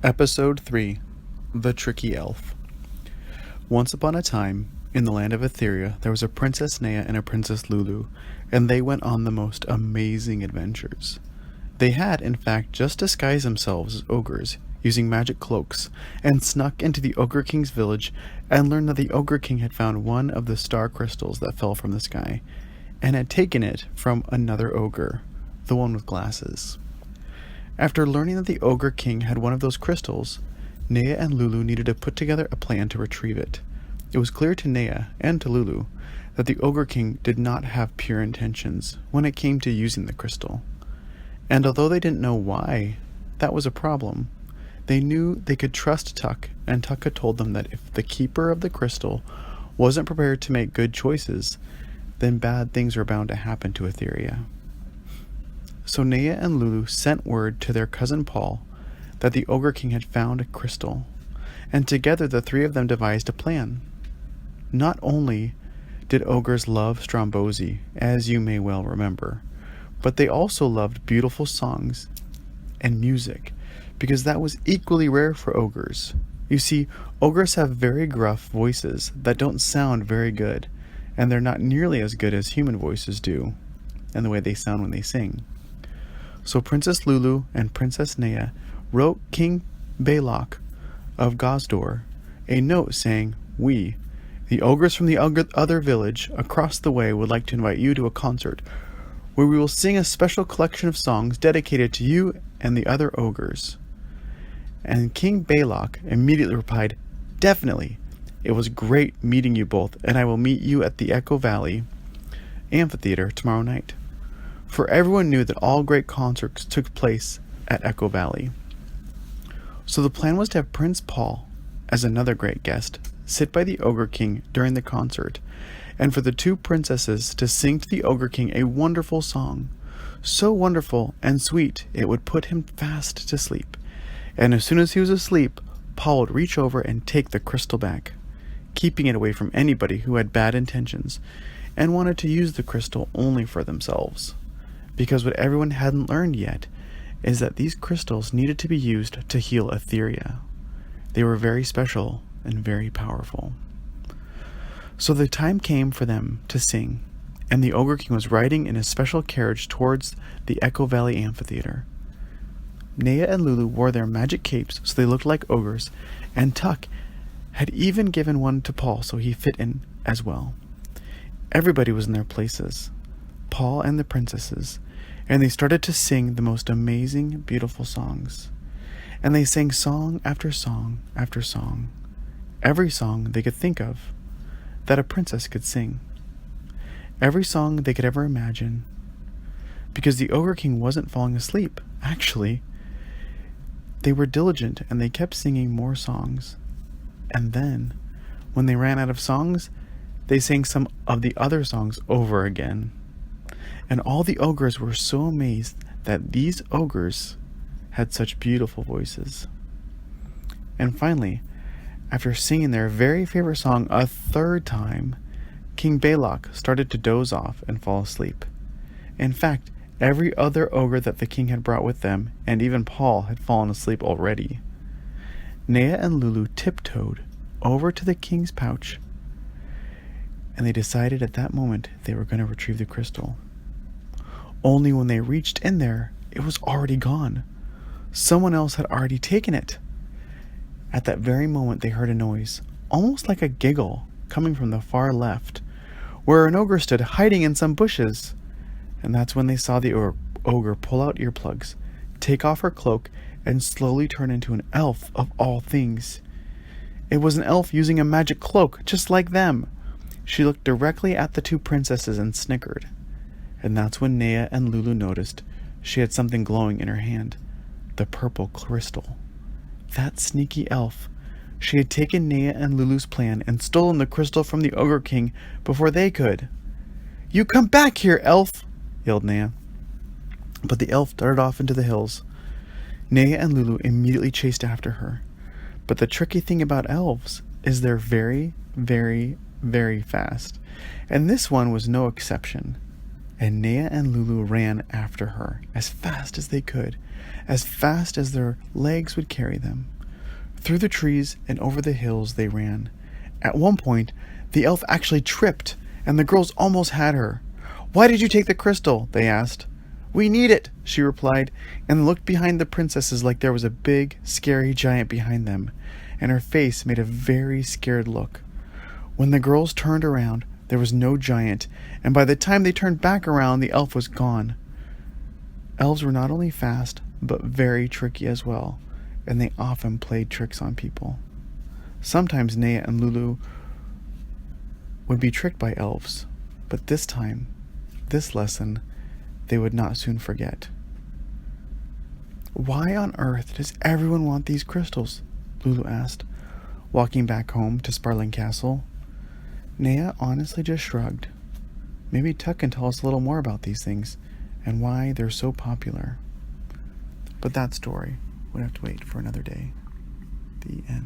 Episode 3 The Tricky Elf. Once upon a time, in the land of Etheria, there was a Princess Nea and a Princess Lulu, and they went on the most amazing adventures. They had, in fact, just disguised themselves as ogres, using magic cloaks, and snuck into the Ogre King's village and learned that the Ogre King had found one of the star crystals that fell from the sky, and had taken it from another ogre, the one with glasses. After learning that the Ogre King had one of those crystals, Nea and Lulu needed to put together a plan to retrieve it. It was clear to Nea and to Lulu that the Ogre King did not have pure intentions when it came to using the crystal. And although they didn't know why that was a problem, they knew they could trust Tuck, and Tuck had told them that if the keeper of the crystal wasn't prepared to make good choices, then bad things were bound to happen to Etheria. So Nea and Lulu sent word to their cousin Paul that the Ogre King had found a crystal, and together the three of them devised a plan. Not only did ogres love Strombosi, as you may well remember, but they also loved beautiful songs and music, because that was equally rare for ogres. You see, ogres have very gruff voices that don't sound very good, and they're not nearly as good as human voices do, and the way they sound when they sing. So Princess Lulu and Princess Nea wrote King Balok of Gosdor a note saying, "We, the ogres from the other village across the way, would like to invite you to a concert where we will sing a special collection of songs dedicated to you and the other ogres." And King Balok immediately replied, "Definitely. It was great meeting you both, and I will meet you at the Echo Valley Amphitheater tomorrow night." For everyone knew that all great concerts took place at Echo Valley. So the plan was to have Prince Paul, as another great guest, sit by the Ogre King during the concert, and for the two princesses to sing to the Ogre King a wonderful song, so wonderful and sweet it would put him fast to sleep. And as soon as he was asleep, Paul would reach over and take the crystal back, keeping it away from anybody who had bad intentions and wanted to use the crystal only for themselves. Because what everyone hadn't learned yet is that these crystals needed to be used to heal Etheria. They were very special and very powerful. So the time came for them to sing, and the Ogre King was riding in a special carriage towards the Echo Valley Amphitheater. Nea and Lulu wore their magic capes so they looked like ogres, and Tuck had even given one to Paul so he fit in as well. Everybody was in their places, Paul and the princesses, and they started to sing the most amazing, beautiful songs. And they sang song after song after song, every song they could think of that a princess could sing, every song they could ever imagine, because the Ogre King wasn't falling asleep. Actually, they were diligent and they kept singing more songs. And then, when they ran out of songs, they sang some of the other songs over again. And all the ogres were so amazed that these ogres had such beautiful voices. And finally, after singing their very favorite song a third time, King Balok started to doze off and fall asleep. In fact, every other ogre that the king had brought with them, and even Paul, had fallen asleep already. Nea and Lulu tiptoed over to the king's pouch, and they decided at that moment they were going to retrieve the crystal. Only when they reached in there, it was already gone. Someone else had already taken it. At that very moment, they heard a noise, almost like a giggle, coming from the far left, where an ogre stood hiding in some bushes. And that's when they saw the ogre pull out earplugs, take off her cloak, and slowly turn into an elf of all things. It was an elf using a magic cloak, just like them. She looked directly at the two princesses and snickered. And that's when Nea and Lulu noticed she had something glowing in her hand, the purple crystal. That sneaky elf. She had taken Nea and Lulu's plan and stolen the crystal from the Ogre King before they could. "You come back here, elf!" yelled Nea. But the elf darted off into the hills. Nea and Lulu immediately chased after her. But the tricky thing about elves is they're very, very, very fast. And this one was no exception. And Nea and Lulu ran after her as fast as they could, as fast as their legs would carry them. Through the trees and over the hills they ran. At one point, the elf actually tripped, and the girls almost had her. "Why did you take the crystal?" they asked. "We need it," she replied, and looked behind the princesses like there was a big, scary giant behind them, and her face made a very scared look. When the girls turned around, there was no giant, and by the time they turned back around, the elf was gone. Elves were not only fast, but very tricky as well, and they often played tricks on people. Sometimes Nea and Lulu would be tricked by elves, but this time, this lesson, they would not soon forget. "Why on earth does everyone want these crystals?" Lulu asked, walking back home to Sparling Castle. Nea honestly just shrugged. Maybe Tuck can tell us a little more about these things and why they're so popular. But that story would have to wait for another day. The end.